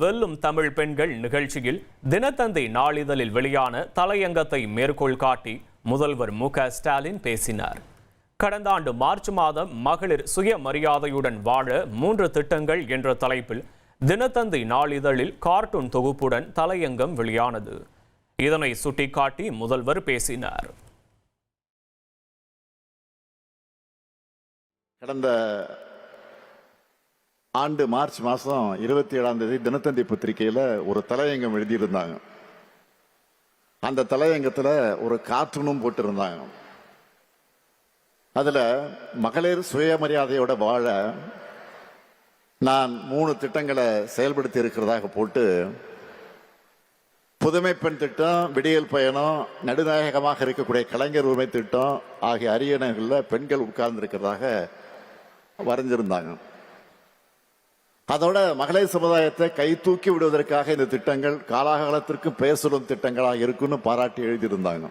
வெல்லும் தமிழ் பெண்கள் நிகழ்ச்சியில் தினத்தந்தி நாளிதழில் வெளியான தலையங்கத்தை மேற்கோள் காட்டி முதல்வர் மு.க.ஸ்டாலின் பேசினார். கடந்த ஆண்டு மார்ச் மாதம் மகளிர் சுயமரியாதையுடன் வாழ 3 திட்டங்கள் என்ற தலைப்பில் தினத்தந்தி நாளிதழில் கார்ட்டூன் தொகுப்புடன் தலையங்கம் வெளியானது. இதனை சுட்டிக்காட்டி முதல்வர் பேசினார். கடந்த ஆண்டு மார்ச் மாதம் 27ஆம் தேதி தினத்தந்தி பத்திரிகையில் ஒரு தலையங்கம் எழுதியிருந்தாங்க. அந்த தலையங்கத்தில் ஒரு கார்ட்டூனும் போட்டிருந்தாங்க. அதில் மகளிர் சுயமரியாதையோட வாழ நான் 3 திட்டங்களை செயல்படுத்தி இருக்கிறதாக போட்டு, புதுமை பெண் திட்டம், விடியல் பயணம், நடுநாயகமாக இருக்கக்கூடிய கலைஞர் உரிமை திட்டம் ஆகிய அரியணைகளில் பெண்கள் உட்கார்ந்து இருக்கிறதாக வரைஞ்சிருந்தாங்க. அதோட மகளிர் சமுதாயத்தை கை தூக்கி விடுவதற்காக இந்த திட்டங்கள் காலாகாலத்திற்கு பெயர் சொல்லும் திட்டங்களாக இருக்குன்னு பாராட்டி எழுதியிருந்தாங்க.